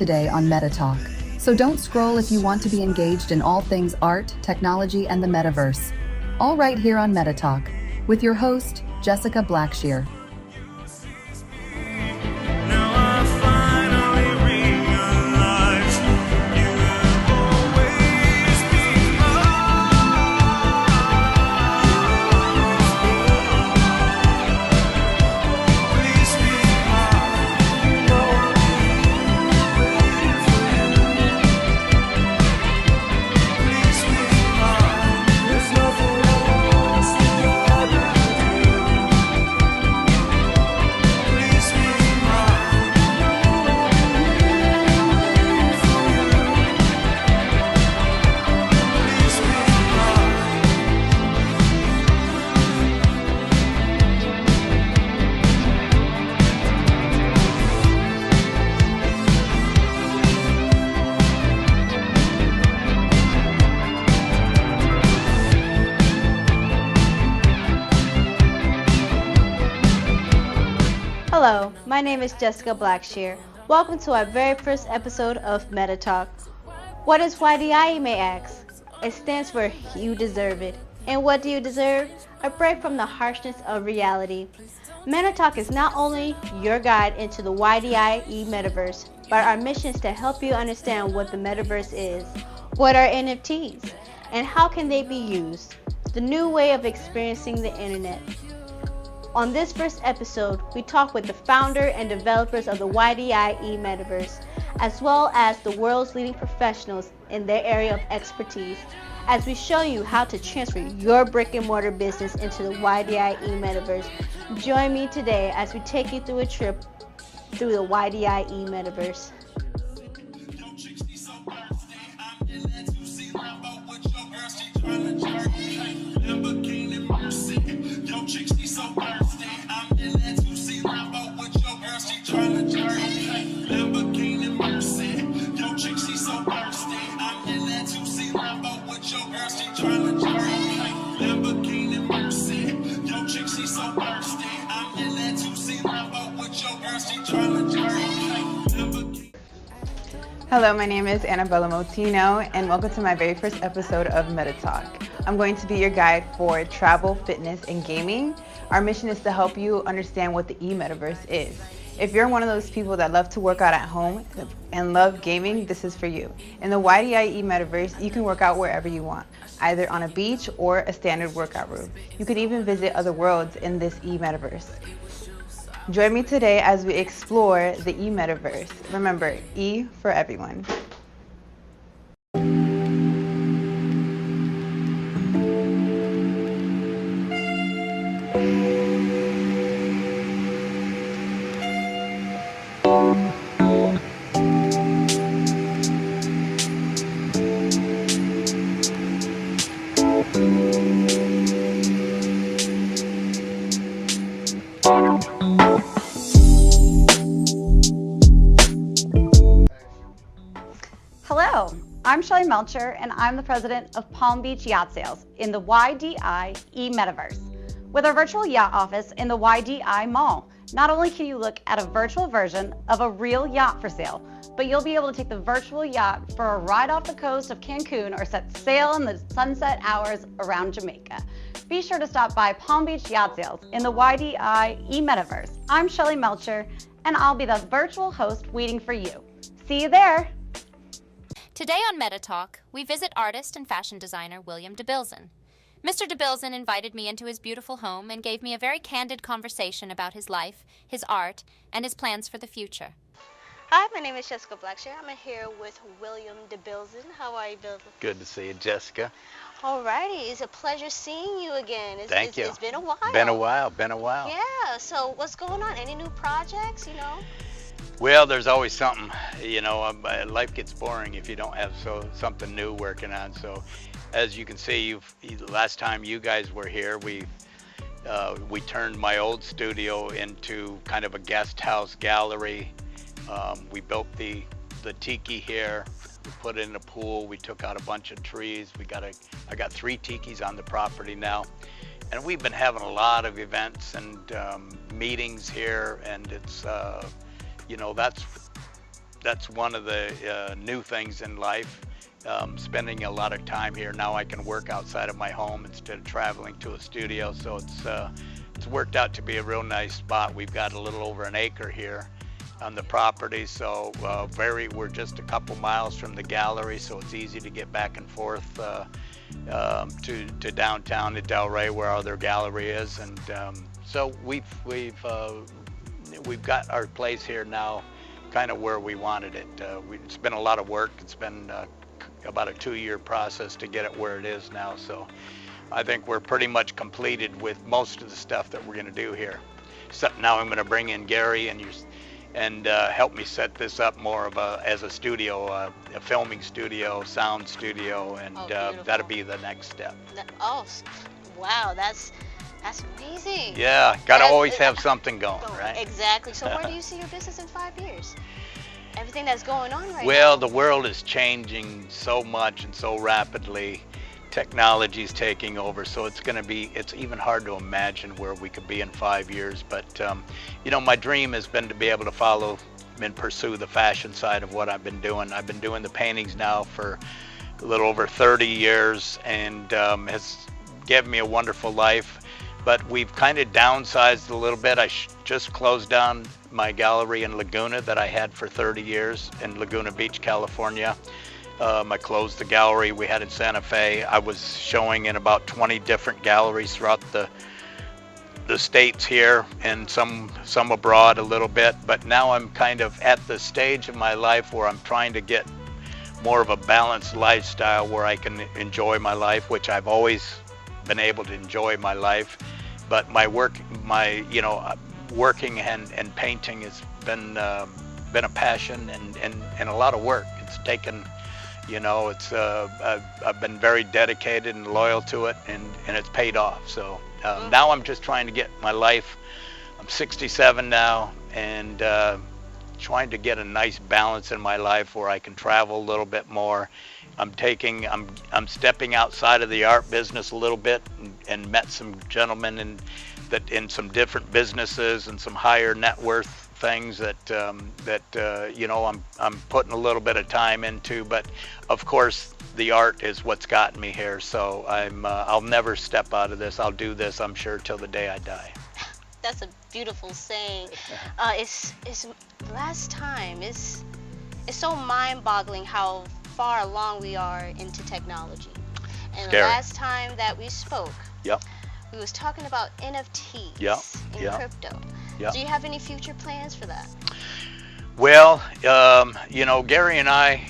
today on Meta Talk. So don't scroll if you want to be engaged in all things art, technology, and the metaverse. All right here on Meta Talk, with your host, Jessica Blackshear. Hello, my name is Jessica Blackshear. Welcome to our very first episode of Meta Talk. What is YDI, you may ask? It stands for You Deserve It. And what do you deserve? A break from the harshness of reality. Meta Talk is not only your guide into the YDI metaverse, but our mission is to help you understand what the metaverse is, what are NFTs, and how can they be used, the new way of experiencing the internet. On this first episode, we talk with the founder and developers of the YDI metaverse, as well as the world's leading professionals in their area of expertise, as we show you how to transfer your brick and mortar business into the YDI metaverse. Join me today as we take you through a trip through the YDI metaverse. Hello, my name is Annabella Motino, and welcome to my very first episode of Meta Talk. I'm going to be your guide for travel, fitness, and gaming. Our mission is to help you understand what the e-metaverse is. If you're one of those people that love to work out at home and love gaming, this is for you. In the YDI metaverse, you can work out wherever you want, either on a beach or a standard workout room. You can even visit other worlds in this e-metaverse. Join me today as we explore the e-metaverse. Remember, E for everyone. Hello, I'm Shelly Melcher, and I'm the president of Palm Beach Yacht Sales in the YDI e-metaverse. With our virtual yacht office in the YDI Mall, not only can you look at a virtual version of a real yacht for sale, but you'll be able to take the virtual yacht for a ride off the coast of Cancun or set sail in the sunset hours around Jamaica. Be sure to stop by Palm Beach Yacht Sales in the YDI e-metaverse. I'm Shelly Melcher, and I'll be the virtual host waiting for you. See you there! Today on Meta Talk, we visit artist and fashion designer William DeBilzan. Mr. DeBilzan invited me into his beautiful home and gave me a very candid conversation about his life, his art, and his plans for the future. Hi, my name is Jessica Blackshear. I'm here with William DeBilzan. How are you, Bill? Good to see you, Jessica. Alrighty, it's a pleasure seeing you again. Thank you. It's been a while. Been a while. Yeah, so what's going on? Any new projects, Well, there's always something, life gets boring if you don't have something new working on. So as you can see, last time you guys were here, we turned my old studio into kind of a guest house gallery. We built the tiki here. We put in a pool. We took out a bunch of trees. I got 3 tikis on the property now, and we've been having a lot of events and meetings here. And it's that's that's one of the new things in life. Spending a lot of time here. Now I can work outside of my home instead of traveling to a studio. So it's worked out to be a real nice spot. We've got a little over an acre here on the property, so we're just a couple miles from the gallery, so it's easy to get back and forth to downtown, to Delray, where our other gallery is. And so we've got our place here now, kind of where we wanted it. It's been a lot of work. It's been about a 2-year process to get it where it is now. So I think we're pretty much completed with most of the stuff that we're going to do here. Except now I'm going to bring in Gary and help me set this up more of as a studio, a filming studio, sound studio, and that'll be the next step. Oh, wow, that's amazing. Yeah, gotta always have something going, right? Exactly. So where do you see your business in 5 years? Everything that's going on right now. Well, the world is changing so much and so rapidly. Technology's taking over, so it's even hard to imagine where we could be in 5 years. But my dream has been to be able to follow and pursue the fashion side of what I've been doing. I've been doing the paintings now for a little over 30 years, and has given me a wonderful life. But we've kind of downsized a little bit. I just closed down my gallery in Laguna that I had for 30 years in Laguna Beach, California. I closed the gallery we had in Santa Fe. I was showing in about 20 different galleries throughout the states here, and some abroad a little bit. But now I'm kind of at the stage of my life where I'm trying to get more of a balanced lifestyle where I can enjoy my life, which I've always been able to enjoy my life. But working and painting has been a passion and a lot of work. It's taken, I've been very dedicated and loyal to it, and it's paid off. So now I'm just trying to get my life. I'm 67 now, and trying to get a nice balance in my life where I can travel a little bit more. I'm stepping outside of the art business a little bit, and met some gentlemen in some different businesses and some higher net worth things that I'm putting a little bit of time into. But of course, the art is what's gotten me here. So I'll never step out of this. I'll do this, I'm sure, till the day I die. That's a beautiful saying. It's last time. It's so mind-boggling how far along we are into technology. And Scary. The last time that we spoke, Yep. we was talking about NFTs Yep. and crypto. Yep. Do you have any future plans for that? Well, Gary and I,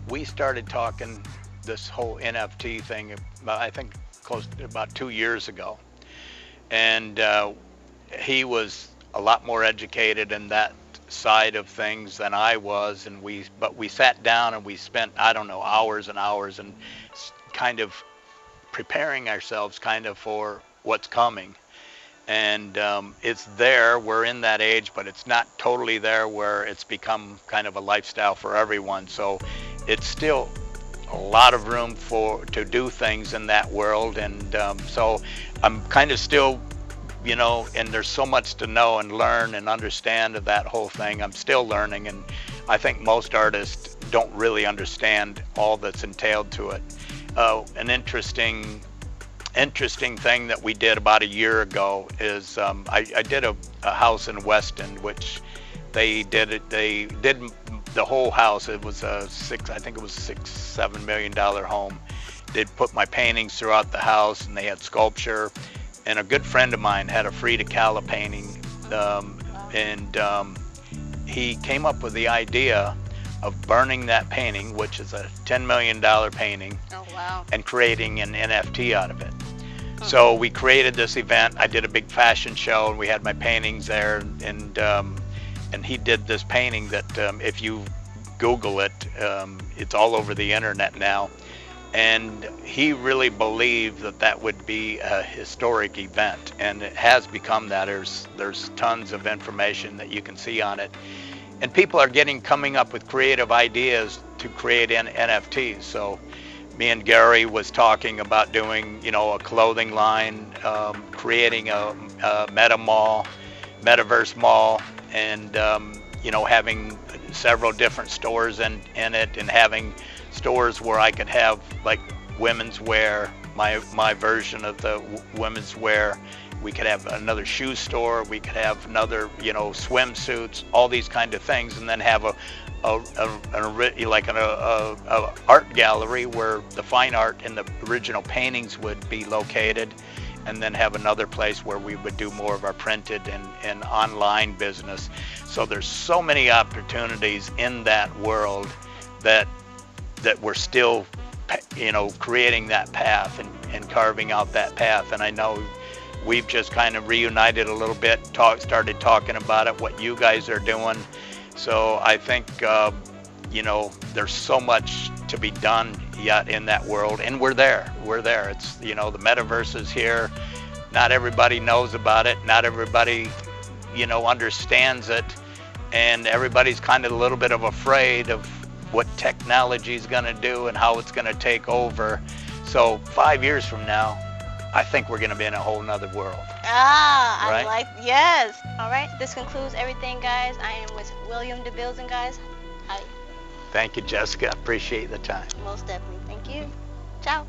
we started talking this whole NFT thing I think close to about 2 years ago. And he was a lot more educated in that side of things than I was, but we sat down and we spent, I don't know, hours and hours, and kind of preparing ourselves kind of for what's coming. And it's there, we're in that age, but it's not totally there where it's become kind of a lifestyle for everyone. So it's still a lot of room to do things in that world. And so I'm kind of still, and there's so much to know and learn and understand of that whole thing. I'm still learning, and I think most artists don't really understand all that's entailed to it. An interesting thing that we did about a year ago is I did a house in Weston, which they did the whole house. It was a $6-7 million home. They'd put my paintings throughout the house, and they had sculpture. And a good friend of mine had a Frida Kahlo painting, and he came up with the idea of burning that painting, which is a $10 million painting, Oh, wow. and creating an NFT out of it. So we created this event. I did a big fashion show, and we had my paintings there, and he did this painting that if you Google it, it's all over the internet now. And he really believed that would be a historic event, and it has become that. There's tons of information that you can see on it, and people are coming up with creative ideas to create NFTs. So me and Gary was talking about doing, a clothing line, creating a metaverse mall, and having several different stores in it, and having stores where I could have like women's wear, my version of the women's wear. We could have another shoe store, we could have another, you know, swimsuits, all these kind of things, and then have a art gallery where the fine art and the original paintings would be located, and then have another place where we would do more of our printed and online business. So there's so many opportunities in that world that we're still, you know, creating that path and carving out that path. And I know we've just kind of reunited a little bit, started talking about it, what you guys are doing. So I think, you know, there's so much to be done yet in that world, and we're there. It's, you know, the metaverse is here. Not everybody knows about it. Not everybody, you know, understands it. And everybody's kind of a little bit of afraid of what technology is going to do and how it's going to take over. So 5 years from now, I think we're going to be in a whole nother world. I like, yes. All right, this concludes everything, guys. I am with William DeBilzan, guys. Hi. Thank you, Jessica. Appreciate the time. Most definitely. Thank you. Ciao.